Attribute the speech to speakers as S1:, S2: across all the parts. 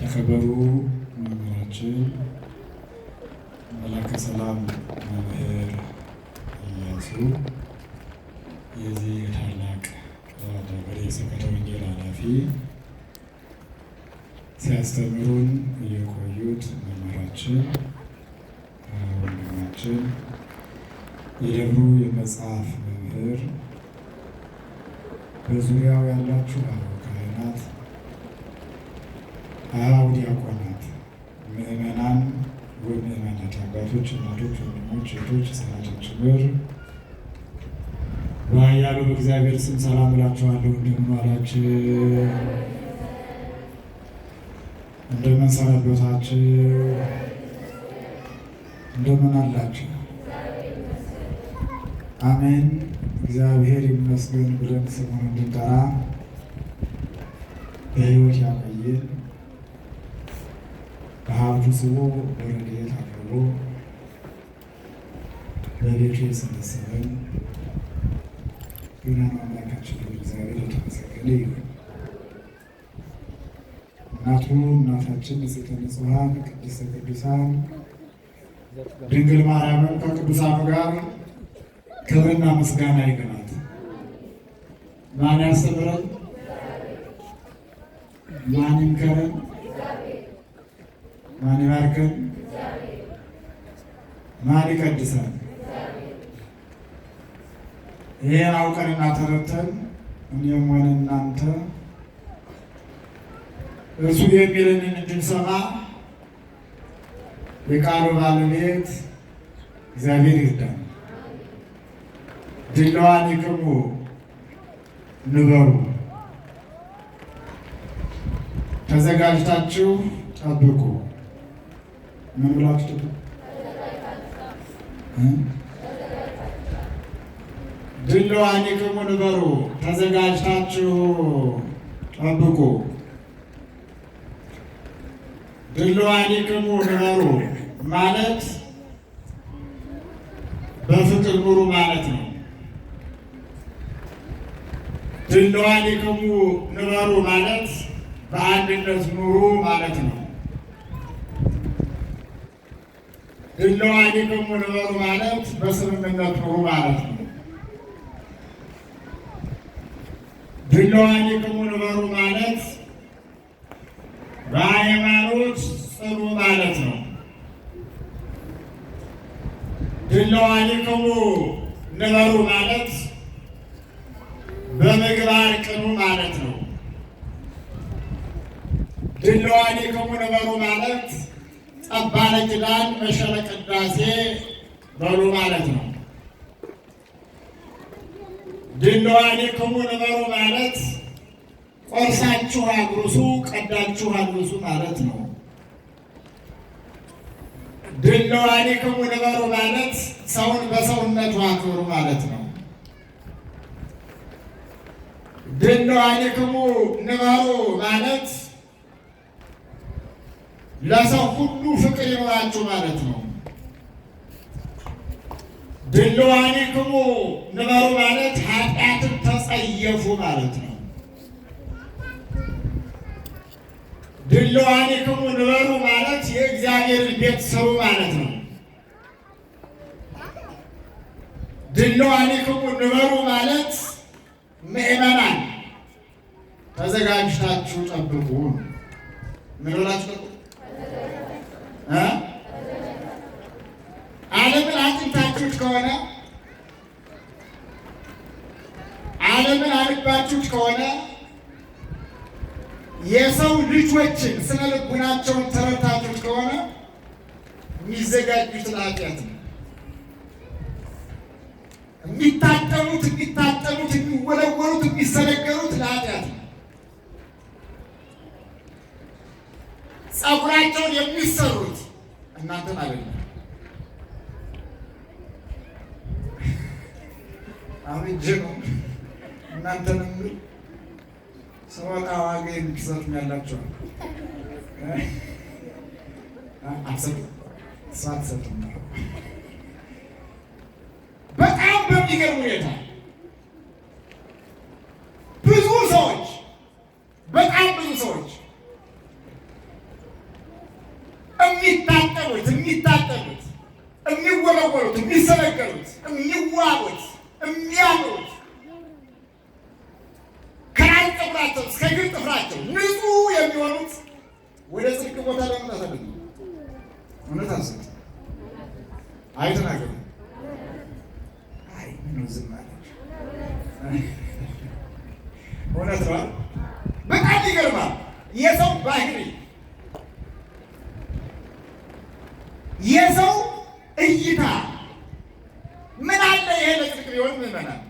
S1: የተከበሩ መምህራችን መላከ ሰላም መምህር ኢያሱ የዚህ ታላቅ ደብር የስብከተ ወንጌል ኃላፊ፣ ሲያስተምሩን የቆዩት መምህራችን ወንድማችን የደብሩ የመጽሐፍ መምህር፣ በዙሪያው ያላችሁ አበው ካህናት፣ አበው ዲያቆናት፣ ምዕመናን ወምዕመናት፣ አባቶች፣ እናቶች፣ ወንድሞች፣ እህቶች፣ ሕፃናትን ጭምር በኃያሉ በእግዚአብሔር ስም ሰላም እላችኋለሁ። እንደምን ዋላችሁ? እንደምን ሰነበታችሁ? እንደምን አላችሁ? አሜን። እግዚአብሔር ይመስገን ብለን ስሙን እንድንጠራ በሕይወት ያቆየን፣ በሀብቱ ስቦ በረድኤት አቅርቦ በቤቱ የሰበሰበን ገናና አምላካችን እግዚአብሔር የተመሰገነ ይሁን። እናታችን ንጽሕተ ንጹሐን ቅድስተ ቅዱሳን ድንግል ማርያምም ከቅዱሳኑ ጋር ክብርና ምስጋና ይግባት። ማን ያስተምረን? ማን ይምከረን? ማን ይባርከን? ማን ይቀድሰን? ይሄን አውቀንና ተረድተን እኔም ሆነ እናንተ እርሱ የሚለንን እንድንሰማ የቃሉ ባለቤት እግዚአብሔር ይርዳን። ድለዋኒክሙ ንበሩ፣ ተዘጋጅታችሁ ጠብቁ። ምን ብላችሁ ጠብቁ? ድለዋኒክሙ ንበሩ፣ ተዘጋጅታችሁ ጠብቁ። ድለዋኒክሙ ንበሩ ማለት በፍቅር ኑሩ ማለት ነው። ድለዋኒክሙ ንበሩ ማለት በአንድነት ኑሩ ማለት ነው። ድለዋኒክሙ ንበሩ ማለት በስምምነት ኑሩ ማለት ነው። ድለዋኒክሙ ንበሩ ማለት በሃይማኖት ጽኑ ማለት ነው። ድለዋኒክሙ ንበሩ ማለት በምግባር ቅኑ ማለት ነው። ድለዋኒክሙ ንበሩ ማለት ጠባለ ኪዳን መሸለ ቅዳሴ በሉ ማለት ነው። ድለዋኒክሙ ንበሩ ማለት ቆርሳችሁ አጉርሱ፣ ቀዳችሁ አልብሱ ማለት ነው። ድለዋኒክሙ ንበሩ ማለት ሰውን በሰውነቱ አክብሩ ማለት ነው። ድለዋኒክሙ ንበሩ ማለት ለሰው ሁሉ ፍቅር ይኖራችሁ ማለት ነው። ድለዋኒክሙ ንበሩ ማለት ኃጢአትን ተጸየፉ ማለት ነው። ድለዋኒክሙ ንበሩ ማለት የእግዚአብሔርን ቤት ስሩ ማለት ነው። ድለዋኒክሙ ንበሩ ማለት ምዕመናን ተዘጋጅታችሁ ጠብቁ። ምን ብላችሁ ጠብቁ? ዓለምን አጥንታችሁት ከሆነ፣ ዓለምን አልባችሁት ከሆነ፣ የሰው ልጆችን ስነ ልቡናቸውን ተረድታችሁት ከሆነ የሚዘጋጁት ለኃጢአት ነው። የሚታጠኑት፣ የሚወለወሉት፣ የሚሰነገሩት ለኃጢአት ነው። ፀጉራቸውን የሚሰሩት እናንተን አይደለም። አሁን ጀኑ እናንተንም ሰዋቃ ዋጋ የምትሰጡኝ ያላችሁ አትሰጡም። በጣም በሚገርም ሁኔታ ብዙ ሰዎች የሚዋቡት የሚያምሩት ከራስ ፀጉራቸው እስከ እግር ጥፍራቸው ንጹሕ የሚሆኑት ወደ ጽድቅ ቦታ ለምን ተሰደዱ? እውነት አስብ። አይተናገሩ አይ ምን ዝም አለች። እውነት ነው። በጣም ይገርማል። የሰው ባህሪ የሰው እይታ ምን አለ ይሄ ለጽድቅ ቢሆን ምዕመናን፣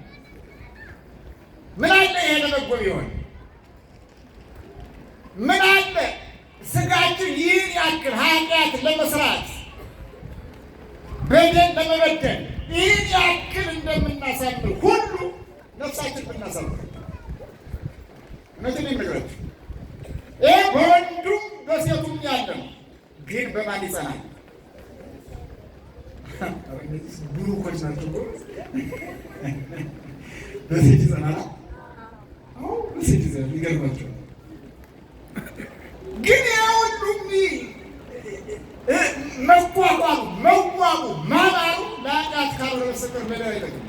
S1: ምን አለ ይሄ ለበጎ ቢሆን፣ ምን አለ ስጋችን ይህን ያክል ኃጢአት ለመስራት በደል ለመበደል ይህን ያክል እንደምናሳምር ሁሉ ነፍሳችን ብናሳምር። እውነትን የምነግራችሁ ይህ በወንዱም በሴቱም ያለ ነው። ግን በማን ይጸናል? ብሩኮች ናቸው። በሴት ይጸናል። በሴት ይጸናል። ይገርማቸው። ግን የሁሉም መጓጓሉ፣ መዋቡ፣ ማማሩ ለኃጢአት ካልሆነ በስተቀር ሌላ አይጠቅም።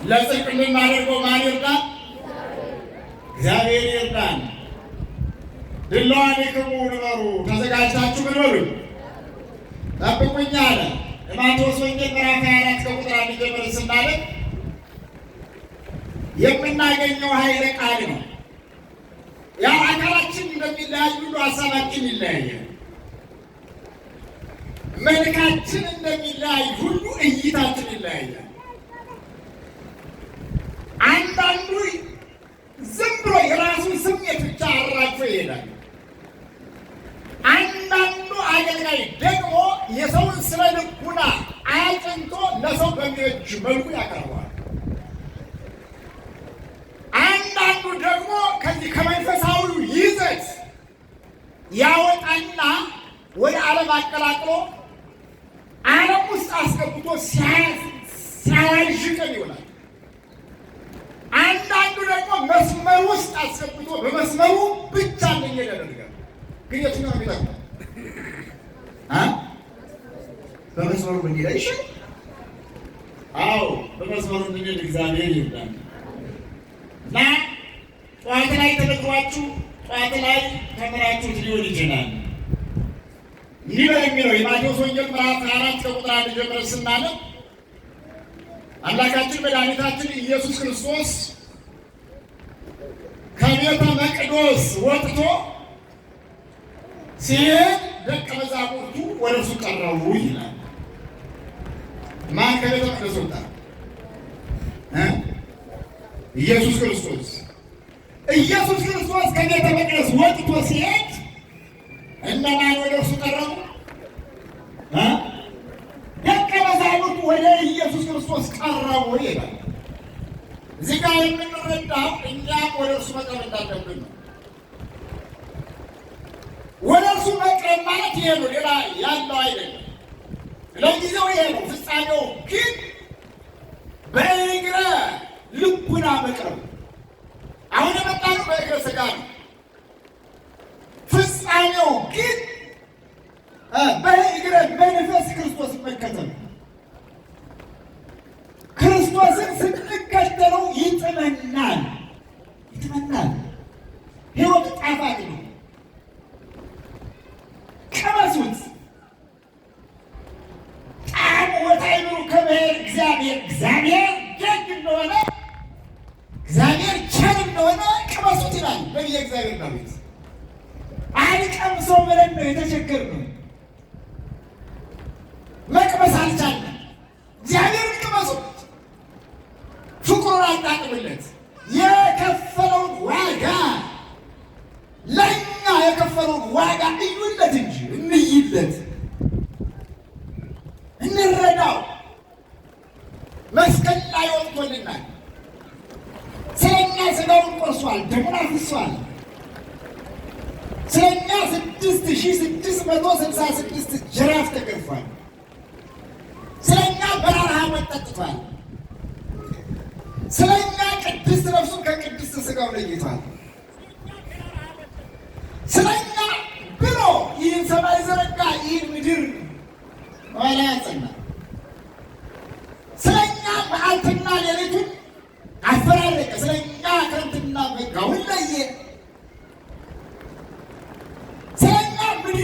S1: ለጽድቅ የምናደርገው ማን ይርዳን? እግዚአብሔር ይርዳን። ድለዋኒክሙ ንበሩ፣ ተዘጋጅታችሁ ምን በሉ ጠብቁኝ አለ። የማቴዎስ ወንጌል ምዕራፍ 24 ከቁጥር 1 ጀምረን ስናነብ የምናገኘው ኃይለ ቃል ነው። ያው አካላችን እንደሚለያይ ሁሉ ሀሳባችን ይለያያል። መልካችን እንደሚለያይ ሁሉ እይታችን ይለያያል። አንዳንዱ ዝም ብሎ የራሱን ስሜት ብቻ አራግፎ ይሄዳል። አንዳንዱ አገልጋይ ደግሞ የሰውን ስነ ልቡና አያጭንቶ ለሰው በሚበጅ መልኩ ያቀርበዋል። አንዳንዱ ደግሞ ከዚህ ከመንፈሳዊው ይዘት ያወጣና ወደ ዓለም አቀላቅሎ ዓለም ውስጥ አስገብቶ ሲያዋዥቅን ይውላል። አንዳንዱ ደግሞ መስመር ውስጥ አስገብቶ በመስመሩ ብቻ እንደሚሄድ ያደርጋል። ግን የትኛው ነው የሚጠቅመው? በመስመሩ እንዲሄድ አይሻል? አዎ በመስመሩ እንዲሄድ እግዚአብሔር ይርዳል። እና ጠዋት ላይ ተነግሯችሁ ጠዋት ላይ ተምራችሁት ሊሆን ይችላል። እንዲህ ነው የሚለው የማቴዎስ ወንጌል ምዕራፍ 4 ከቁጥር 1 ጀምረን ስናነብ አምላካችን መድኃኒታችን ኢየሱስ ክርስቶስ ከቤተ መቅደስ ወጥቶ ሲሄድ ደቀ መዛሙርቱ ወደ እርሱ ቀረቡ ይላል። ማን ከቤተ መቅደስ ወጣ? ኢየሱስ ክርስቶስ። ኢየሱስ ክርስቶስ ከቤተ መቅደስ ወጥቶ ሲሄድ እነማን ወደ እርሱ ቀረቡ? ደቀ መዛሙርቱ ወደ ኢየሱስ ክርስቶስ ቀረቡ ይላል። እዚህ ጋር የምንረዳው እኛም ወደ እርሱ መቅረብ እንዳለብን ነው። ወደ እርሱ መቅረብ ማለት ይሄ ነው፣ ሌላ ያለው አይደለም። ለጊዜው ይሄ ነው። ፍጻሜው ግን በእግረ ልቡና መቅረብ። አሁን የመጣነው በእግረ ሥጋ ነው። ፍጻሜው ግን በእግረ መንፈስ ክርስቶስን መከተል። ክርስቶስን ስንከተለው ይጥመናል። ሕይወት ጣፋጭ ነው። ቀመሱት። ጣዕሙ ወጣዕሙ ከመሄድ እግዚአብሔር ደግ እንደሆነ እግዚአብሔር ቸር እንደሆነ ቀመሱት ይላል ነቢየ እግዚአብሔር ዳዊት። አንቀምሰው ብለን ነው የተቸገርነው። መቅመስ አልቻልንም። እግዚአብሔርን ቅመሱት፣ ፍቅሩን አጣጥምለት። የከፈለውን ዋጋ ለእኛ የከፈለውን ዋጋ እዩለት እንጂ እንይለት፣ እንረዳው። መስቀል ላይ ወጥቶልናል። ስለኛ ሥጋውን ቆርሷል፣ ደሙን አፍሷል። ስለኛ 6666 ጅራፍ ተገርፏል። ስለኛ በረሃ ሞት ጠጥቷል። ስለኛ ቅድስት ነፍሱን ከቅድስት ሥጋው ለይቷል። ስለኛ ብሎ ይህን ሰማይ ዘረጋ፣ ይህን ምድር ኋላ ያጸና። ስለኛ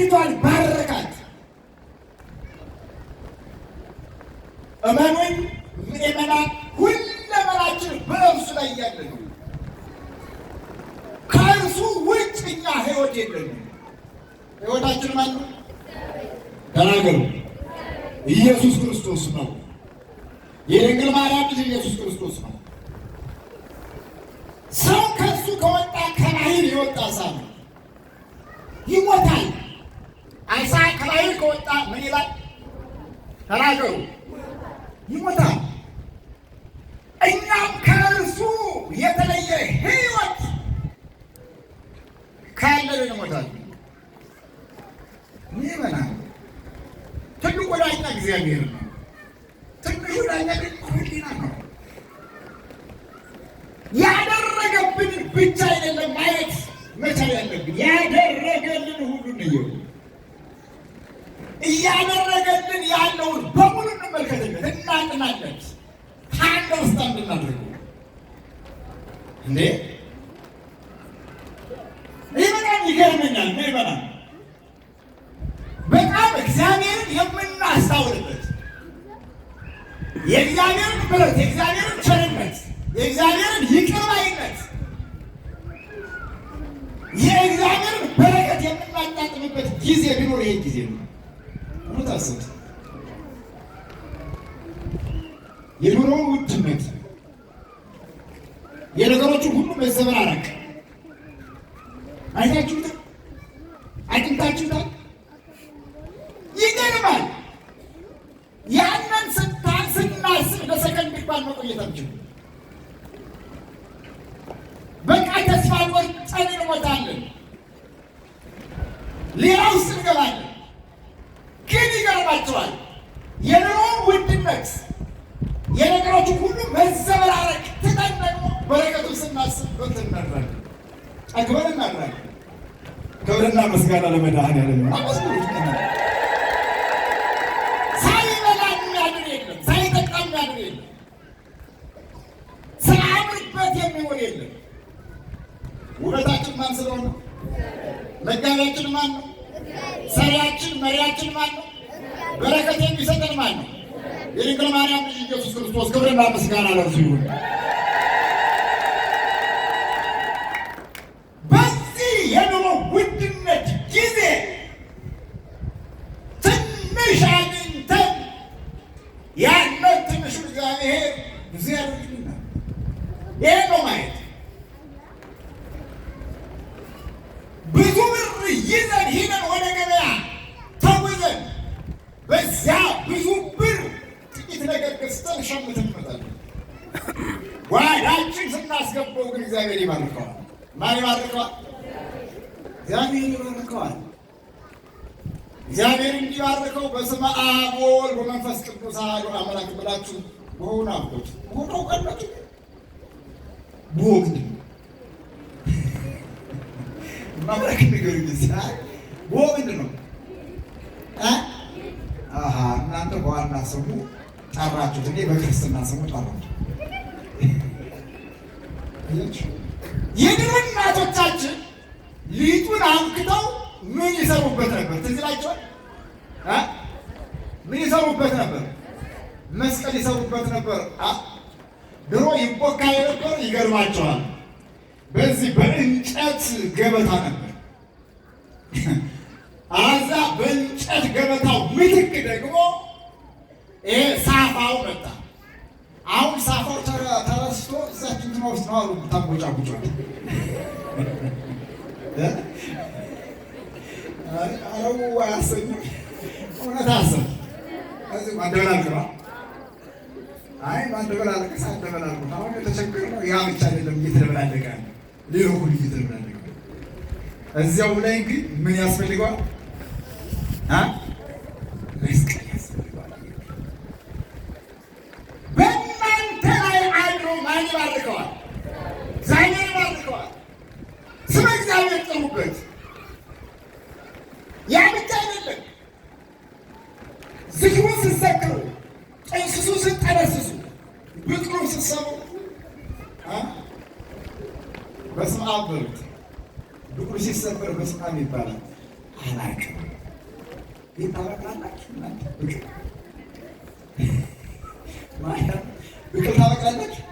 S1: ምድሪቷን ባረካት። እመኑኝ ምእመናን፣ ሁለመናችን በእርሱ ላይ ያለ ነው። ከእርሱ ውጭ እኛ ሕይወት የለንም። ሕይወታችን ማን ነው? ተናገሩ። ኢየሱስ ክርስቶስ ነው። የድንግል ማርያም ልጅ ኢየሱስ ክርስቶስ ነው። ሰው ከእሱ ከወጣ ከባሕር የወጣ ዓሣ ነው፣ ይሞታል። ዓሣ ከባሕር ከወጣ ምን ይላል? ተናገሩ። ይሞታል። እኛም ከእርሱ የተለየ ሕይወት ካለን እንሞታለን። ይመናል። ትልቁ ዳኛ እግዚአብሔር ነው። ትንሹ ዳኛ ግን ሕሊና ነው። ያደረገብን ብቻ አይደለም ማየት መቻል ያለብን፣ ያደረገልን ሁሉ ነው። እያደረገልን ያለውን በሙሉ እንመልከትበት፣ እናጥናለት፣ አንደርስታንድ እናድርገው። እንዴ ይህ በጣም ይገርመኛል። ይበላል በጣም እግዚአብሔርን የምናስታውልበት የእግዚአብሔርን ምሕረት፣ የእግዚአብሔርን ቸርነት፣ የእግዚአብሔርን ይቅር ባይነት፣ የእግዚአብሔርን በረከት የምናጣጥምበት ጊዜ ቢኖር ይሄ ጊዜ ነው። ታስቡት። የኑሮ ውድነት፣ የነገሮቹ ሁሉ መዘበራረቅ አይታችሁታል፣ አግኝታችሁታል። ይገርማል። ያንን ስናስብ ለሰከንድ እንኳን መቆየት አንችልም። በቃ ተስፋ ቆርጠን እንሞታለን፣ ሌላ ውስጥ እንገባለን። ግን ይገርማቸዋል። የኑሮ ውድነት፣ የነገሮቹ ሁሉ መዘበራረቅ ትተን ደግሞ በረከቱን ስናስብ በልተን እናድራለን፣ ጠግበን እናድራለን። ክብርና ምስጋና ለመድኃኔዓለም። ሳይበላ የሚያድር የለም፣ ሳይጠጣ የሚያድር የለም፣ ሳያምርበት የሚሆን የለም። ውበታችን ማን ስለሆነ? መጋቢያችን ማን ነው? ሰሪያችን መሪያችን ማን ነው? በረከት የሚሰጠን ማን ነው? የድንግል ማርያም ልጅ ኢየሱስ ክርስቶስ። ክብርና ምስጋና ለእርሱ ይሁን። በዚህ የኑሮ ውድነት ጊዜ ትንሽ አግኝተን ያለው ትንሹ እግዚአብሔር ብዙ ያደርግልናል። ይሄ ነው ማየት። ብዙ ብር ይዘን ሂደን ወደ ገበያ ተጉዘን በዚያ ብዙ ብር ጥቂት ነገር ገዝተን ሸምተን እንመጣለን። ጓዳችን ስናስገባው ግን እግዚአብሔር ይባርከዋል። ማን ይባርከዋል? እግዚአብሔር ይባርከዋል። እግዚአብሔር እንዲባርከው በስመ አብ ወወልድ ወመንፈስ ቅዱስ አሐዱ አምላክ ብላችሁ በሆነ አብቶች ሆኖ ቀለጡ ቦግድ ማብረክ ነገር ይመስላል። ቦግድ ነው። እናንተ በዋና ስሙ ጠራችሁት፣ እኔ በክርስትና ስሙ ጠራችሁ። የድሮ እናቶቻችን ሊጡን አምክተው ምን ይሰሩበት ነበር? ትዝ ይላችኋል? ምን ይሰሩበት ነበር? መስቀል ይሰሩበት ነበር። ድሮ ይቦካ የነበር ይገርማቸዋል። በዚህ በእንጨት ገበታ ነበር። አዛ በእንጨት ገበታው ምትክ ደግሞ ሳፋው መጣ። አሁን ሳፋው ተረስቶ እዛች እንትና ውስጥ ነው አሉ ታቦጫቡጫል። አረው አያሰኝም። እውነት አሰብ እዚህ ማንደበላልቅ ነው። አይ ማንደበላልቅ ሳንደበላልቅ አሁን የተቸገርነው ያ ብቻ አይደለም፣ እየተደበላለቀ ሌላው ሁሉ እየተደበላለቀ እዚያው ላይ ግን ምን ያስፈልገዋል? መስቀል ያስፈልገዋል። በእናንተ ላይ አድሮ ማን ይባርከዋል? እግዚአብሔር ይባርከዋል። ስመ እግዚአብሔር ጥሩበት። ያ ብቻ አይደለም። ዝክሩ ስትዘክሩ፣ ጥንስሱ ስትጠነስሱ፣ ብቅሉ ስትሰሙ በስመ አብ በሉት። ብቅሉ ሲሰበር በስመ አብ ይባላል። አላውቅም ግን ታበቅላላችሁ እናንተ ብቅል ብቅል ታበቅላላችሁ?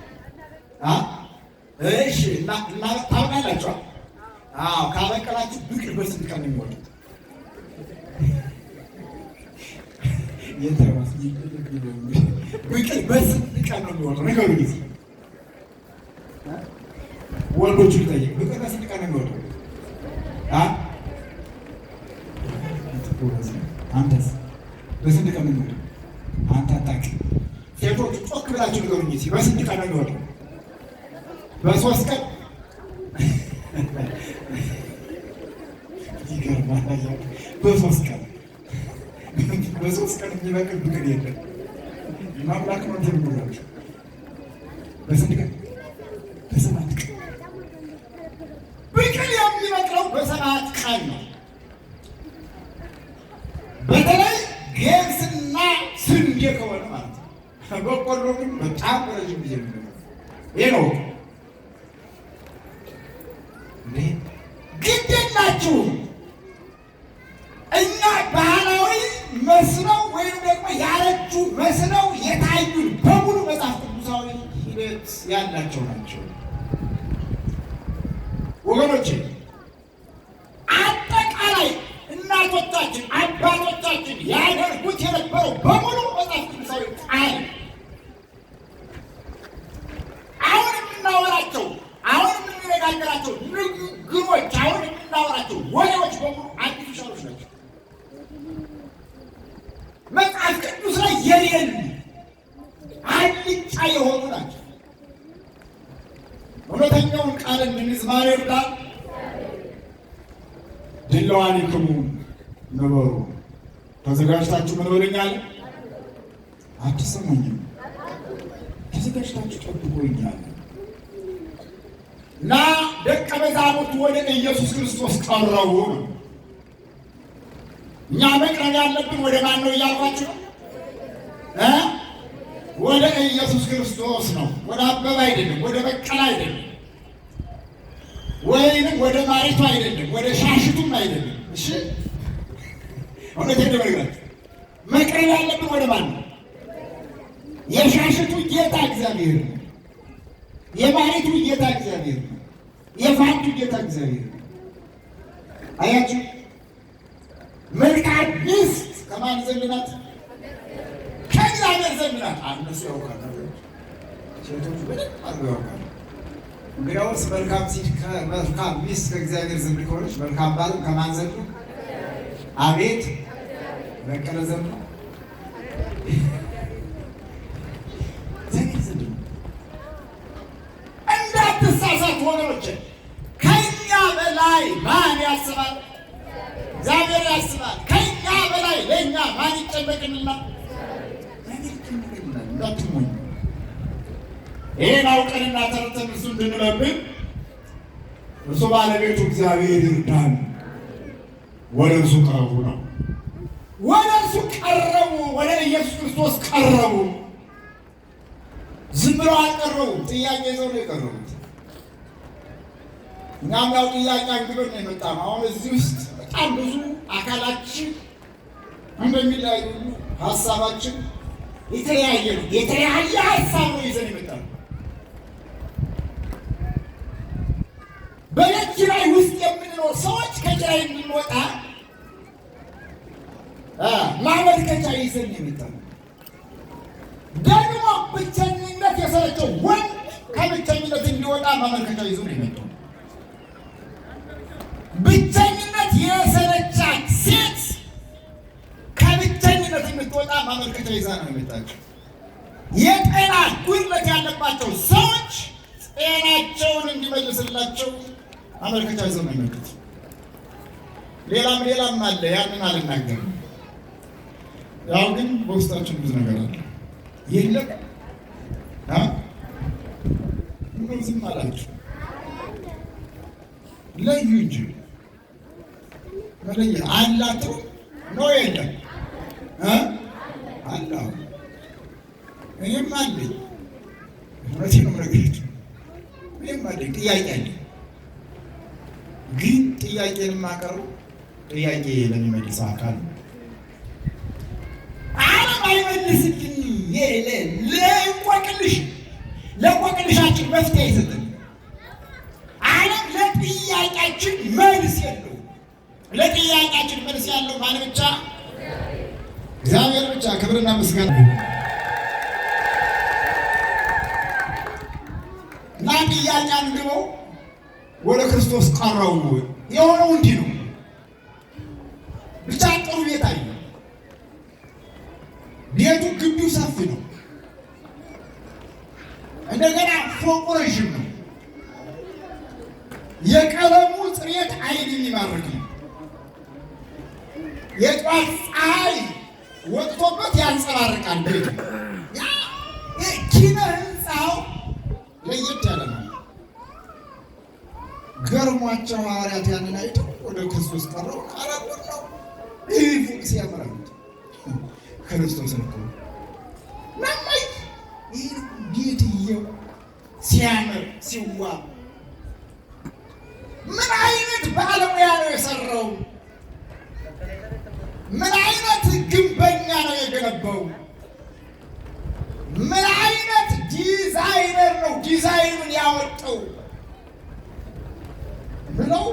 S1: እሺ እና ታበቅላላችሁ? አዎ ካበቀላችሁ ብቅል በስንት ቀን ነው የሚወጣው? ብቅል በስንት ቀን ነው የሚወጣው? ነገሩ ጊዜ ወንዶቹ ልጠይቅ፣ ብቅል በስንት ቀን ነው የሚወጣው? አንተስ በስንት ቀን ነው የሚወጣው? አንተ አታውቅም። ሴቶቹ ጮክ ብላችሁ ንገሩኝ እስኪ በስንት ቀን ነው የሚወጣው? በ3 ቀን ይገርማል። በ3 ቀን የሚበቅል ብቅል የለም። ማምላክ ነው የሚላቸው። በስንት ቀን? በ7 ቀን። ብቅል የሚበቅለው በ7 ቀን ነው። በተለይ ገብስና ስንዴ ከሆነ ማለት ነው። በቆሎ ግን በጣም ረዥም ጊዜ ነው። ይሄ ነው ግድ የላችሁም። እኛ ባህላዊ መስለው ወይም ደግሞ ያረጁ መስለው የታዩን በሙሉ መጽሐፍ ቅዱሳዊ ሂደት ያላቸው ናቸው ወገኖቼ። አጠቃላይ እናቶቻችን አባቶቻችን ያደርጉት የነበረው በሙሉ መጽሐፍ ቅዱሳዊ ቃል። አሁን የምናወራቸው አሁን የምንነጋገራቸው ንግግሮች አሁን የምናወራቸው ወሬዎች በሙሉ አርቲፊሻሎች ናቸው። መጽሐፍ ቅዱስ ላይ የሌሉ አልጫ የሆኑ ናቸው። እውነተኛውን ቃል እንድንይዝ ማን ይርዳል? ድለዋኒክሙ ነበሩ። ተዘጋጅታችሁ ምን በሉኛል? አትሰሙኝም? ተዘጋጅታችሁ ጠብቁኛል። እና ደቀ መዛሙርቱ ወደ ኢየሱስ ክርስቶስ ቀረቡ ነው። እኛ መቅረብ ያለብን ወደ ማን ነው እያልኳችሁ? ወደ ኢየሱስ ክርስቶስ ነው። ወደ አበበ አይደለም፣ ወደ በቀለ አይደለም፣ ወይንም ወደ ማሪቱ አይደለም፣ ወደ ሻሽቱም አይደለም። እሺ እውነቴን ልነግራችሁ፣ መቅረብ ያለብን ወደ ማን ነው? የሻሽቱ ጌታ እግዚአብሔር ነው። የማሪቱ ጌታ እግዚአብሔር ነው። የፋንቱ ጌታ እግዚአብሔር ነው። አያችሁ፣ መልካም ሚስት ከማን ዘንድ ናት? ከእግዚአብሔር ዘንድ ናት። እነሱ ያውቃል፣ ሴቶቹ በደንብ አድርገው ያውቃል። እንግዲያውስ መልካም ሚስት ከእግዚአብሔር ዘንድ ከሆነች መልካም ባልም ከማን ዘንድ ነው? አቤት በቀለ ዘንድ ነው። እንዳትሳሳት ወገኖች፣ ከእኛ በላይ ማን ያስባል? እግዚአብሔር ያስባል። ከእኛ በላይ ለእኛ ማን ይጨነቅልናል? እንዳትሞኝ። ይህን አውቀንና ተረድተን እርሱ እንድንለምን እርሱ ባለቤቱ እግዚአብሔር ይርዳን። ወደ እርሱ ቀረቡ ነው። ወደ እርሱ ቀረቡ፣ ወደ ኢየሱስ ክርስቶስ ቀረቡ። ዝም ብለው አልቀረቡም። ጥያቄ ይዘው ነው የቀረቡት። እኛም ያው ጥያቄ አንግበን ነው የመጣ ነው። አሁን እዚህ ውስጥ በጣም ብዙ አካላችን እንደሚለያዩ ሀሳባችን የተለያየ ነው። የተለያየ ሀሳብ ነው ይዘን የመጣ ነው። በቤት ኪራይ ውስጥ የምንኖር ሰዎች ከኪራይ እንድንወጣ ማመልከቻ ይዘን የመጣ ነው። ደግሞ ብቸኝነት የሰለቸው ወንድ ከብቸኝነት እንዲወጣ ማመልከቻ ይዞ ነው የመጣው። ብቸኝነት የሰለቻት ሴት ከብቸኝነት እንድትወጣ ማመልከቻ ይዛ ነው የመጣችው። የጤና ጉድለት ያለባቸው ሰዎች ጤናቸውን እንዲመልስላቸው ማመልከቻ ይዘው ነው የመጡት። ሌላም አለ፣ ያንን አልናገርም። ያው ግን በውስጣችን ብዙ ነገር አለ። የለም ምን ዝም አላችሁ? ለዩ እንጂ መለየ አላችሁ ነው የለም አላ እኔም አለኝ። እውነቴን ነው የምነግራችሁ። እኔም አለኝ፣ ጥያቄ አለኝ። ግን ጥያቄን የማቀርበው ጥያቄ ለሚመልሰው አካል ነው። መልስልኝ ለእንቆቅልሻችን መፍትሄ አይሰጥም። ዓለም ለጥያቄያችን መልስ የለው። ለጥያቄያችን መልስ ያለው ማን ብቻ? እግዚአብሔር ብቻ። ክብርና ምስጋና እና ጥያቄ አንግበው ወደ ክርስቶስ ቀረቡ። የሆነው እንዲህ ነው። ብቻ ጥሩ ቤት አየ። ቤቱ ግቢው ሰፊ ነው። እንደገና ፎቁ ረዥም ነው። የቀለሙ ጽሬት ዓይን የሚማርክ ነው። የጧት ፀሐይ ወጥቶበት ያንጸባርቃል ቤቱ። ኪነ ህንፃው ለየት ያለ ነው። ገርሟቸው ሐዋርያት ያንን አይተው ወደ ክርስቶስ ቀረቡ። አረጉን ነው ይህ ፎቅ ሲያምራል ክርስቶስ እኮ ማማይ ይህ ቤትየው ሲያምር ሲዋብ ምን አይነት ባለሙያ ነው የሰራው? ምን አይነት ግንበኛ ነው የገነባው? ምን አይነት ዲዛይነር ነው ዲዛይኑን ያወጣው ብለው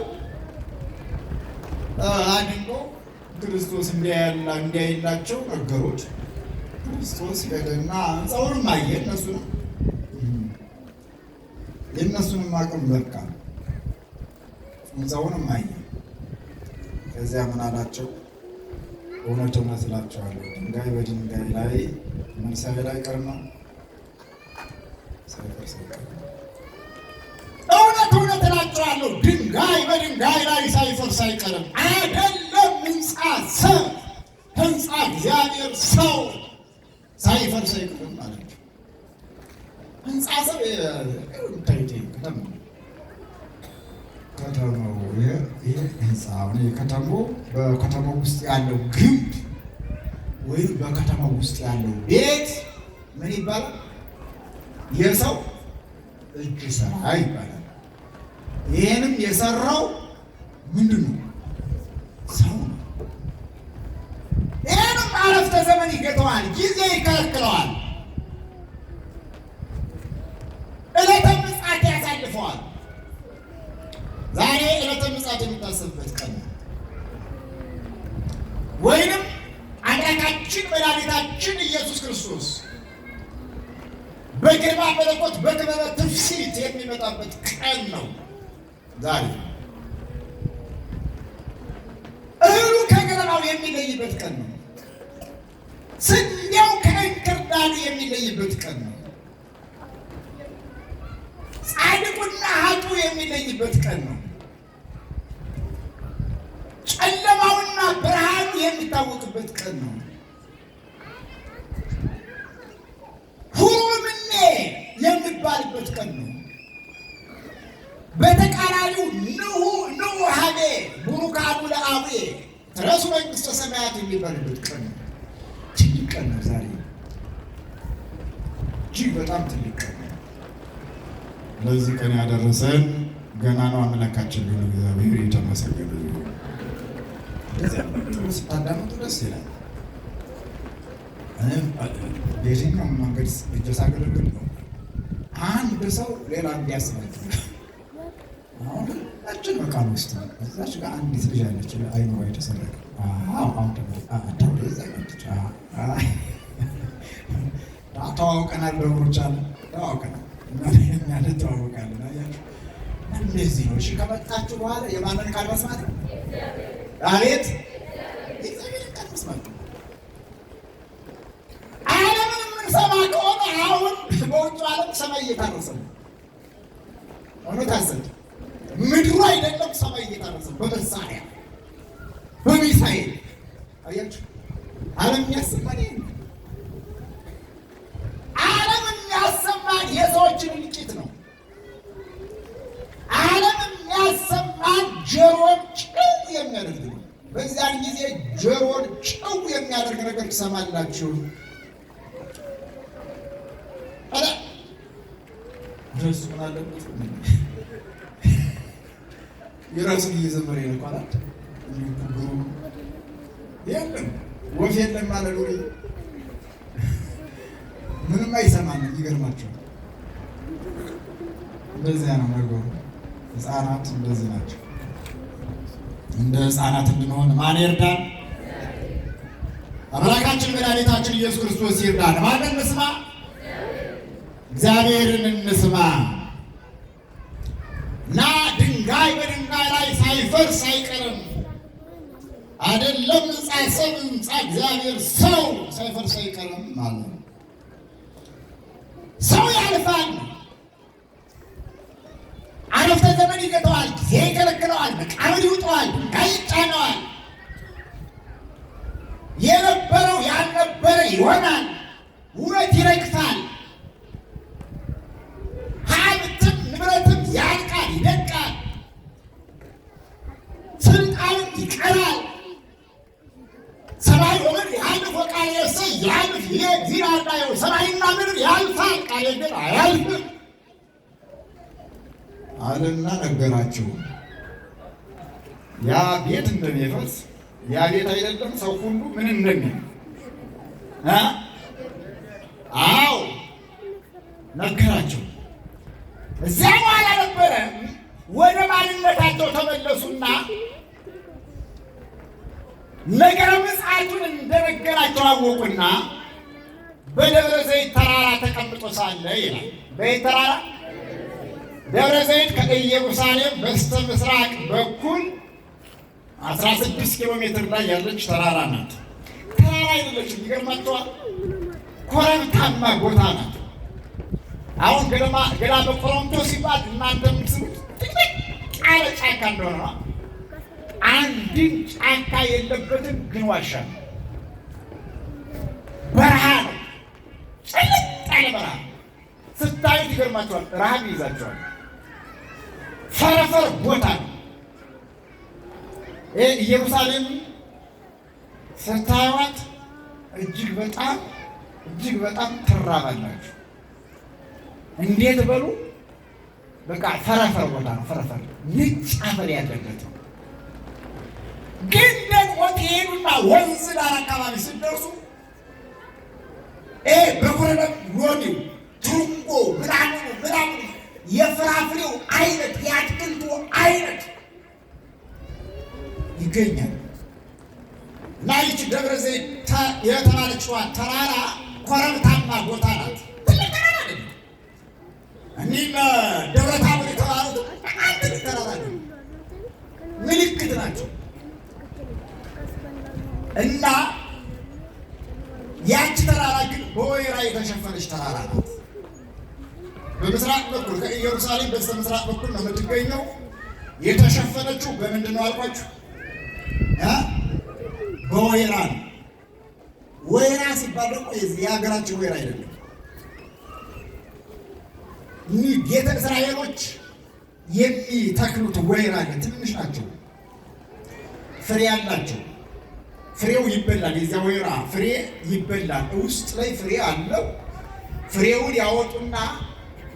S1: አድንቆ ክርስቶስ እንዲያይላቸው ነገሩት። ክርስቶስ ሄደና ሕንፃውንም አየ። የእነሱንም አቅም በቃ ሕንፃውንም አየ። ከዚያ ምን አላቸው? እውነት እውነት እላቸዋለሁ ድንጋይ በድንጋይ ላይ ምን ሳይል አይቀርም፣ ሳይፈርስ አይቀርም። እውነት እውነት እላቸዋለሁ ድንጋይ በድንጋይ ላይ ሳይፈርስ አይቀርም። አይደለም ሕንፃ እግዚአብሔር ሰው ሳይፈርስ አይቀርም ማለት ነው። ሕንፃ ሰው ከተማው ይህ ሕንፃውን የከተማው በከተማው ውስጥ ያለው ግንብ ወይም በከተማው ውስጥ ያለው ቤት ምን ይባላል? የሰው እጅ ስራ ይባላል። ይህንም የሰራው ምንድን ነው? ሰው ነው። ይህንም አረፍተ ዘመን ይገተዋል፣ ጊዜ ይከለክለዋል፣ ዕለተ ምጽአት ያሳልፈዋል። ዛሬ ዕለተ ምጽአት የሚታሰብበት ቀን ነው። ወይንም አምላካችን መድኃኒታችን ኢየሱስ ክርስቶስ በግርማ መለኮት በክበበ ትፍሲት የሚመጣበት ቀን ነው። ዛሬ እህሉ ከገለባው የሚለይበት ቀን ነው። ስንዴው ከእንክርዳዱ የሚለይበት ቀን ነው። ጻድቁና ኃጥኡ የሚለይበት ቀን ነው። ጨለማውና ብርሃኑ የሚታወቅበት ቀን ነው። ሁሩምኔ የሚባልበት ቀን ነው። በተቃራኒው ንዑ ሀቤ ቡሩካኑ ለአቡዬ ትረሱ መንግሥተ ሰማያት የሚባልበት ቀን ነው። ትልቅ ቀን ነው ዛሬ፣ እጅግ በጣም ትልቅ ቀን ነው። ለዚህ ቀን ያደረሰን ገናናው አምላካችን ሊሆን እግዚአብሔር የተመሰገነ ይሁን። ስታዳምጡ ደስ ይላል። በየትኛውም መንገድ እጀ ሳገለግል ነው አንድ ሰው ሌላ እንዲያስባል። አሁን አጭር መቃል ውስጥ እዛች ጋር አንዲት ልጅ አለች፣ አይኖሯ የተሰረቀ ተዋውቀናል። በብሮች አለ ተዋውቀናል እናለ ተዋውቃለን። አያችሁ እንደዚህ ነው። እሺ ከመጣችሁ በኋላ የማንን ቃል መስማት? አቤት የእግዚአብሔርን ቃል መስማት። ዓለምን የምንሰማ ከሆነ አሁን በውጭ ዓለም ሰማይ እየታረሰ ነው። እውነት አዘንድ ምድሩ አይደለም ሰማይ እየታረሰ በመሳሪያ በሚሳኤል አያችሁ። ዓለም የሚያሰማን ይሄ ነው። ዓለም የሚያሰማን የሰዎችን እልቂት ነው። ዓለም የሚያሰማን ጆሮን ጭው የሚያደርግ ነው። በዚያን ጊዜ ጆሮን ጭው የሚያደርግ ነገር ትሰማላችሁ። አረ ደስ ምን አለበት የራሱን እየዘመረ ይልቋላት የለም ወፍ የለም ማለት ነው።
S2: ምንም አይሰማንም። ይገርማቸዋል። እንደዚያ ነው ነገሩ። ሕፃናት እንደዚህ ናቸው። እንደ ሕፃናት እንድንሆን ማን ይርዳን? አምላካችን መድኃኒታችን ኢየሱስ ክርስቶስ ይርዳን። ማንን እንስማ? እግዚአብሔርን እንስማ እና ድንጋይ በድንጋይ ላይ ሳይፈርስ አይቀርም። አይደለም ሕንፃ ሰው ሕንፃ እግዚአብሔር ሰው ሳይፈርስ አይቀርም ማለት ነው። ሰው ያልፋል፣ አረፍተ ዘመን ይገጠዋል፣ ጊዜ ይከለክለዋል፣ መቃብር ይውጠዋል፣ ድንጋይ ይጫነዋል። የነበረው ያልነበረ ይሆናል፣ ውበት ይረግፋል፣ ሀብትም ንብረትም ያልቃል፣ ይደቃል፣ ስልጣንም ይቀራል። ሰማይ ወምድር ያልፍ ቃል የሰ ያልፍ ይሄ ሰማይና ምድር ያልፋል፣ ቃሌ ግን አያልፍም አለና ነገራቸው። ያ ቤት እንደሚፈርስ ያ ቤት አይደለም ሰው ሁሉ ምን እንደሚል አዎ ነገራቸው። እዚያ በኋላ ነበረ ወደ ማንነታቸው ተመለሱና ነገረ ምጽአቱን እንደነገራቸው አወቁና በደብረ ዘይት ተራራ ተቀምጦ ሳለ ይላል። በየት ተራራ? ደብረ ዘይት ከኢየሩሳሌም በስተ ምስራቅ በኩል 16 ኪሎ ሜትር ላይ ያለች ተራራ ናት። ተራራ አይደለችም፣ ይገርማችኋል። ኮረብታማ ቦታ ናት። አሁን ገዳመ ቆሮንቶስ ሲባል እናንተ የምትስሉት ጥቅጥቅ ያለ ጫካ እንደሆነ ነው። አንድን ጫካ የለበትም፣ ግን ዋሻ ነው፣ በረሃ ነው፣ ጭልጥ ያለ በረሃ። ስታዩት ይገርማችኋል፣ ረሃብ ይይዛችኋል። ፈረፈር ቦታ ነው። ኢየሩሳሌም ስታዩት እጅግ በጣም ትራባላችሁ። እንዴት በሉ በቃ ፈረፈር ቦታ ነው። ፈረፈር ነጭ አፈር ያለበት ነው። ግን ደግሞ ትሄዱና ወንዝ ዳር አካባቢ ስትደርሱ በኮረደም ሎሚው፣ ትርንጎ ምናምን የፍራፍሬው አይነት የአትክልቱ አይነት ይገኛል። እና ይህች ደብረ ዘይት የተባለችዋ ተራራ ኮረብታማ ቦታ ናት። ትልቅ ተራራ ነው። እኒህም ደብረ ታቦር የተባሉት አንድ ተራራ ነው፣ ምልክት ናቸው። እና ያቺ ተራራ ግን በወይራ የተሸፈነች ተራራ ናት። በምስራቅ በኩል ከኢየሩሳሌም በስተ ምስራቅ በኩል ነው የምትገኘው። የተሸፈነችው በምንድን ነው አልኳችሁ? በወይራ ነው። ወይራ ሲባል ደግሞ የሀገራችን ወይራ አይደለም። ቤተ እስራኤሎች የሚተክሉት ወይራ ግን ትንሽ ናቸው፣ ፍሬ ያላቸው። ፍሬው ይበላል። የዚያ ወይራ ፍሬ ይበላል። ውስጥ ላይ ፍሬ አለው። ፍሬውን ያወጡና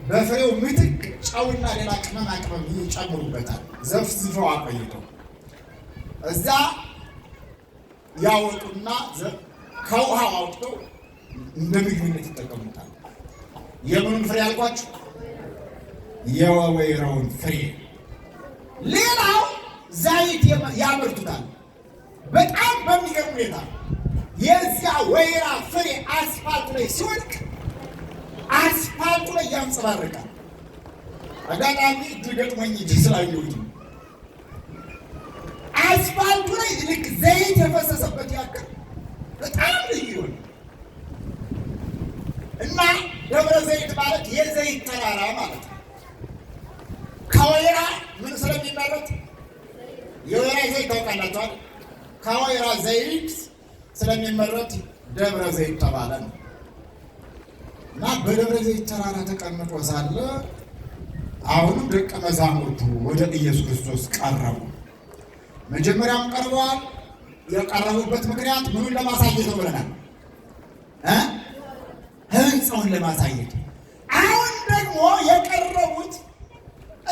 S2: በፍሬው ምትክ ጨውና ሌላ ቅመማ ቅመም ይጨምሩበታል። ዘፍዝፈው አቆይተው እዛ ያወጡና ከውሃው አውጥተው እንደ ምግብነት ይጠቀሙታል። የምኑን ፍሬ አልኳችሁ? የወይራውን ፍሬ። ሌላው ዘይት ያመርቱታል። በጣም በሚገርም ሁኔታ የዚያ ወይራ ፍሬ አስፋልቱ ላይ ሲወድቅ አስፋልቱ ላይ ያንጸባርቃል። አጋጣሚ እጅ ገጥሞኝ እንጂ ስላየሁት አስፋልቱ ላይ ልክ ዘይት የፈሰሰበት ያክል በጣም ልዩ ይሆን እና ደብረ ዘይት ማለት የዘይት ተራራ ማለት ነው። ከወይራ ምን ስለሚመረት የወይራ ዘይት ታውቃላችኋል? ከወይራ ዘይት ስለሚመረት ደብረ ዘይት ተባለ ነው። እና በደብረ ዘይት ተራራ ተቀምጦ ሳለ አሁንም ደቀ መዛሙርቱ ወደ ኢየሱስ ክርስቶስ ቀረቡ። መጀመሪያም ቀርበዋል። የቀረቡበት ምክንያት ምኑን ለማሳየት ነው ብለናል? ሕንፃውን ለማሳየት። አሁን ደግሞ የቀረቡት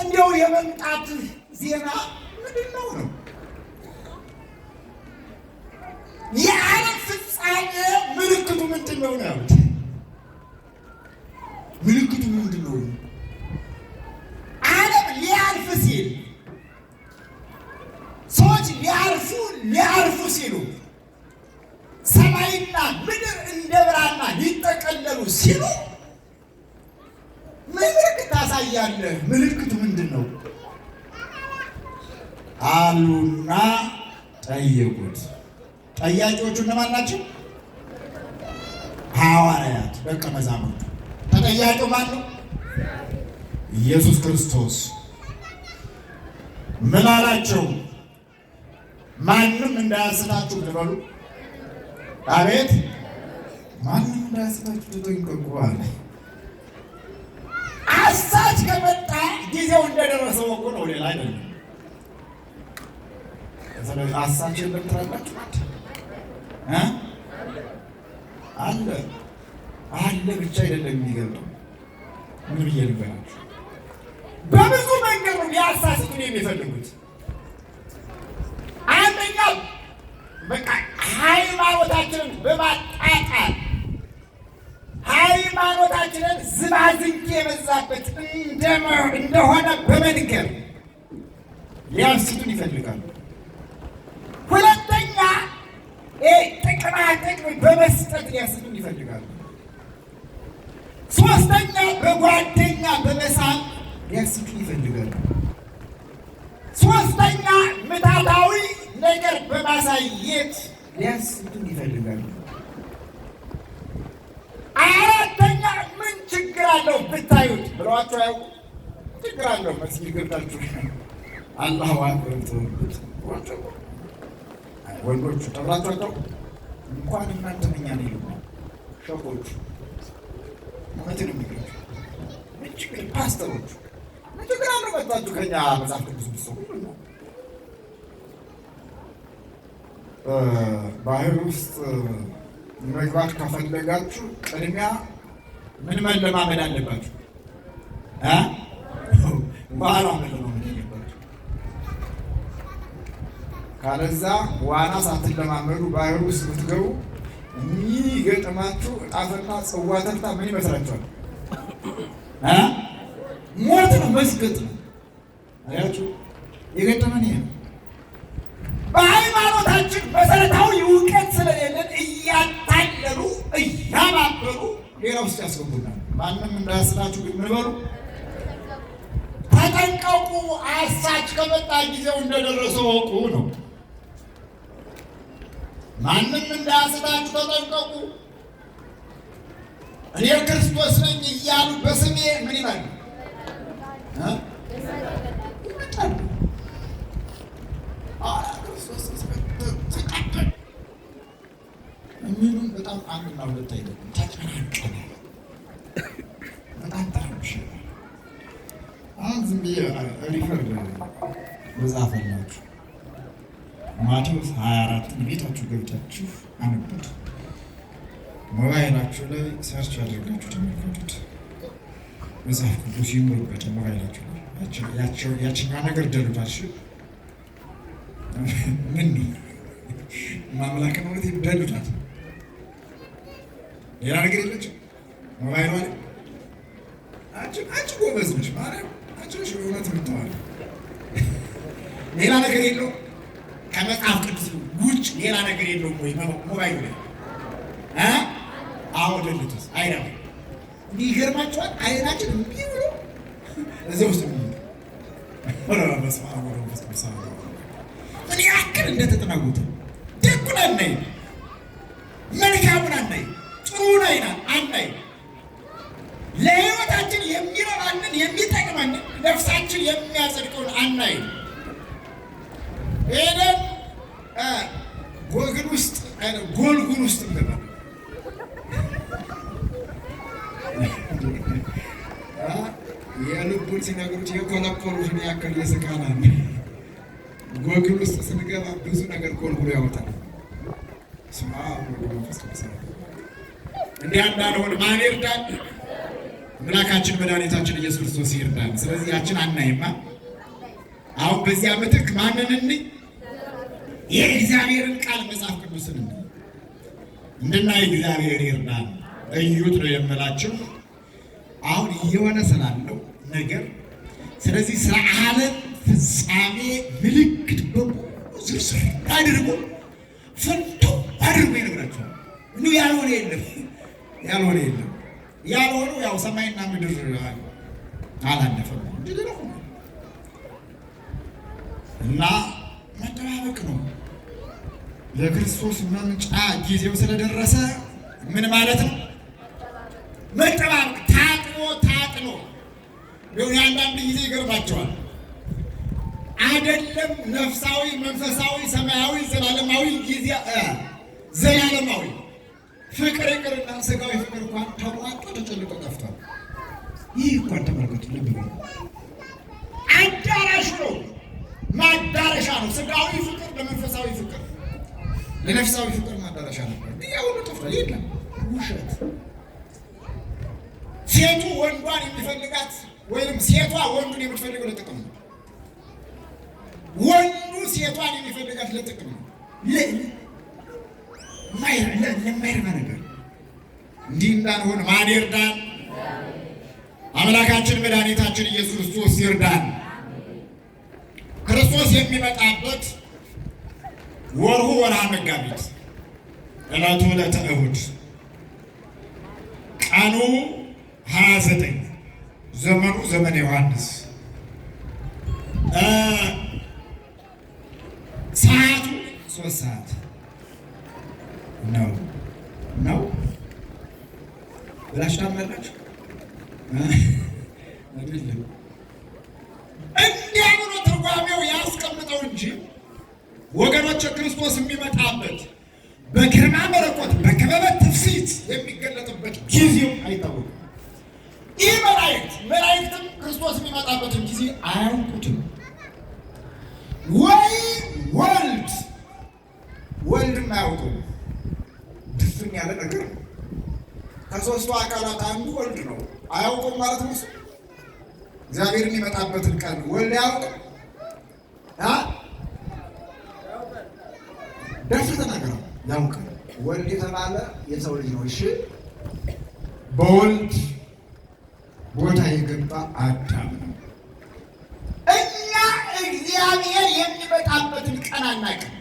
S2: እንዲያው የመምጣት ዜና ምንድን ነው ነው? የዓለም ፍጻሜ ምልክቱ ምንድን ነው ነው ያሉት? ሊያርፉ ሲሉ ሰማይና ምድር እንደ ብራና ሊጠቀለሉ ሲሉ ምልክት ታሳያለህ። ምልክቱ ምንድን ነው አሉና ጠየቁት። ጠያቂዎቹ እነማን ናቸው? ሐዋርያት፣ ደቀ መዛሙርቱ። ተጠያቂው ማን ነው? ኢየሱስ ክርስቶስ። ምን አላቸው? ማንም እንዳያስታችሁ ልበሉ። አቤት! ማንም እንዳያስታችሁ ተጠንቀቁ አለ። አሳች ከመጣ ጊዜው እንደደረሰ ወቁ ነው፣ ሌላ አይደለም። ስለዚህ አሳች የምትራላችሁ አለ ብቻ አይደለም የሚገባው። ምን ብዬ ልበላችሁ? በብዙ መንገድ ሊያሳስቱን የሚፈልጉት አንደኛው በቃ ሃይማኖታችንን በማጣጣል ሃይማኖታችንን ዝባዝንኬ የበዛበት እንደሆነ በመንገር ሊያስቱን ይፈልጋሉ። ሁለተኛ ጥቅማ ጥቅም በመስጠት ሊያስቱን ይፈልጋሉ። ሶስተኛ በጓደኛ በመሳብ ሊያስቱን ይፈልጋሉ። ሶስተኛ ምታታዊ ነገር በማሳየት ሊያስቱን ይፈልጋሉ። አራተኛ ምን ችግር አለው ብታዩት ብለዋቸው ያው ችግር አለው መስጊድ ገብታችሁ አላህ አክበር ተወሉት ወንዶቹ ተብላችኋቸው እንኳን እናንተ ነኛ ነው ሸቆቹ እውነትን የሚገኙ ምን ችግር ፓስተሮቹ ምን ችግር አለው መጥታችሁ ከኛ መጽሐፍ ቅዱስ ብትሰሙ ነው። ባህር ውስጥ መግባት ከፈለጋችሁ ቅድሚያ ምን መለማመድ አለባችሁ? ባህር መለማመድ አለባችሁ። ካለዛ ዋና ሳትለማመዱ ባህር ውስጥ ብትገቡ የሚገጥማችሁ እጣፈና ጽዋ ተርታ ምን ይመስላችኋል? ሞት ነው፣ መስገጥ ነው። አያችሁ፣ የገጠመን ይሄ ነው። በሃይማኖታችን መሰረታዊ እውቀት ስለሌለን እያታለሉ እያባበሉ ሌላ ውስጥ ያስገቡናል። ማንም እንዳያስታችሁ ግን ምን በሉ? ተጠንቀቁ። አሳች ከመጣ ጊዜው እንደደረሰ ወቁ ነው። ማንም እንዳያስታችሁ ተጠንቀቁ። እኔ ክርስቶስ ነኝ እያሉ በስሜ ምን ይላሉ? የሚሉን በጣም አንድና ሁለት አይደለም። ተጨናንቀናል። በጣም ተረብሸናል። አሁን ዝም ብዬ ሪፈር ልጻፈላችሁ። ማቴዎስ 24 ቤታችሁ ገብታችሁ አነቡት። ሞባይላችሁ ላይ ሰርች አድርጋችሁ ተመልከቱት። መጽሐፍ ቅዱስ ይኖርበት ሞባይላችሁ ላይ ያችኛዋ ነገር ደሉታችሁ። ምን ነው ማምላክ ነው ማለት ደሉታት። ሌላ ነገር የለችም ሞባይሏ ላይ። አንቺ ጎበዝ ነሽ ማርያም፣ አንቺ ነሽ እውነት የምታወሪ። ሌላ ነገር የለውም ከመጽሐፍ ቅዱስ ውጭ ሌላ ነገር የለውም ወይ ሞባይሉ ላይ? አዎ ደልቶስ አይደለም። ይገርማችኋል። አይናችን እምቢ ብሎ እዚህ ውስጥ ምን ያክል እንደተጠናወተ ደጉን አናይ፣ መልካሙን አናይ፣ ጥሩን አናይ፣ ለሕይወታችን የሚረባንን የሚጠቅመንን ነፍሳችን የሚያጸድቀውን አናይ። ሄደን ጎግል ውስጥ ጎልጉል ውስጥ እንገባለን። የልቡን ሲነግሩት የኮለኮሉትን ያክል የስቃናል። ጎግል ውስጥ ስንገባ ብዙ ነገር ኮልኩሎ ያወጣል። ስማ እንዲህ እንዳልሆን ማን ይርዳል? አምላካችን መድኃኒታችን ኢየሱስ ክርስቶስ ይርዳል። ስለዚህ ያችን አናይማ። አሁን በዚያ ምትክ ማንን እንይ? የእግዚአብሔርን ቃል መጽሐፍ ቅዱስን እንድናይ እግዚአብሔር ይርዳል። እዩት ነው የምላችሁ አሁን እየሆነ ስላለው ነገር። ስለዚህ ስለ ዓለም ፍጻሜ ምልክት በብዙ ዝርዝር አድርጎ ፈንቶ አድርጎ ይነግራቸዋል። ያልሆነ የለም ያልሆነ የለም። ያልሆነው ያው ሰማይና ምድር አላለፈም እንጂ ነው እና መጠባበቅ ነው። ለክርስቶስ መምጫ ጊዜው ስለደረሰ ምን ማለት ነው? መጠባበቅ። ታጥኖ ቢሆን አንዳንድ ጊዜ ይገርማቸዋል። አይደለም ነፍሳዊ፣ መንፈሳዊ፣ ሰማያዊ፣ ዘላለማዊ ጊዜ ዘላለማዊ ፍቅር ይቅርና ስጋዊ ፍቅር እንኳን ተሟጦ ተጨልቆ ጠፍቷል። ይህ እንኳን ተመልከቱ። ልብ ነው። አዳራሹ ነው፣ ማዳረሻ ነው። ስጋዊ ፍቅር ለመንፈሳዊ ፍቅር፣ ለነፍሳዊ ፍቅር ማዳረሻ ነበር። ያ ሁሉ ጠፍቷል። የለም ውሸት። ሴቱ ወንዷን የሚፈልጋት ወይም ሴቷ ወንዱን የምትፈልገው ለጥቅም ነው። ወንዱ ሴቷን የሚፈልጋት ለጥቅም ነው። ለማይረባ ነገር እንዲህ እንዳንሆን ማን ይርዳን? አምላካችን መድኃኒታችን ኢየሱስ ክርስቶስ ይርዳን። ክርስቶስ የሚመጣበት ወርሁ ወርሃ መጋቢት፣ ዕለቱ ዕለተ እሑድ፣ ቀኑ 29፣ ዘመኑ ዘመነ ዮሐንስ፣ ሰዓቱ 3 ሰዓት ነው ብላችሁ ታምናላችሁ? አይደለም። እንዲያ ብሎ ትርጓሜው ያስቀምጠው እንጂ ወገኖች፣ ክርስቶስ የሚመጣበት በግርማ መለኮት በክበበ ትፍሲት የሚገለጥበት ጊዜው አይታወቅም። ይህ መላእክትም ክርስቶስ የሚመጣበትን ጊዜ አያውቁትም። ወይ ወልድም አያውቁም። ድፍን ያለ ነገር ነው። ከሦስቱ አካላት አንዱ ወልድ ነው። አያውቁም ማለት ነው። እግዚአብሔርን የሚመጣበትን ቀን ወልድ አያውቅም። ደፍር ተናገረው ያውቃል። ወልድ የተባለ የሰው ልጅ ነው። እሺ፣ በወልድ ቦታ የገባ አዳም ነው። እኛ እግዚአብሔር የሚመጣበትን ቀን አናውቅም።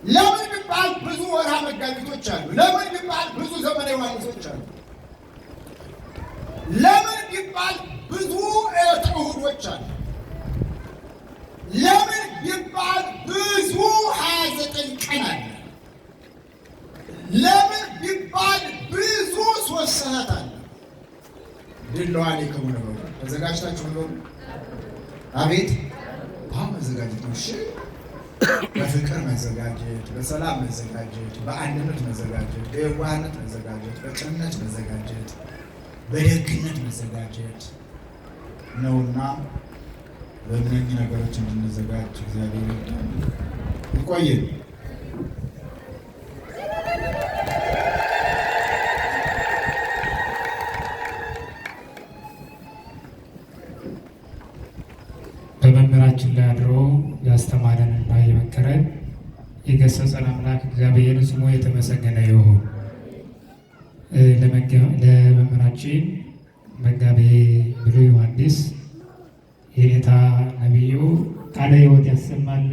S2: ለምን ቢባል ብዙ ወርሃ መጋቢቶች አሉ። ለምን ቢባል ብዙ ዘመነ ዮሐንሶች አሉ። ለምን ቢባል ብዙ ዕለተ እሑዶች አሉ። ለምን ቢባል ብዙ 29 ቀን አለ። ለምን ቢባል ብዙ 3 ሰዓት አለ። ድለዋል ከሆነ ተዘጋጅታችሁ ነው። አቤት መዘጋጀት ነው። እሺ፣ በፍቅር መዘጋጀት፣ በሰላም መዘጋጀት፣ በአንድነት መዘጋጀት፣ በየዋህነት መዘጋጀት፣ በቅንነት መዘጋጀት፣ በደግነት መዘጋጀት ነውና በእነኚህ ነገሮች እንድንዘጋጅ እግዚአብሔር ይቆየን።
S3: በመምህራችን ላይ አድሮ ያስተማረንና የመከረን የገሰጸን አምላክ እግዚአብሔር ስሙ የተመሰገነ ይሁን። ለመምህራችን መጋቤ ብሉይ ዮሐንስ የኔታ ነቢዩ ቃለ ሕይወት ያሰማል።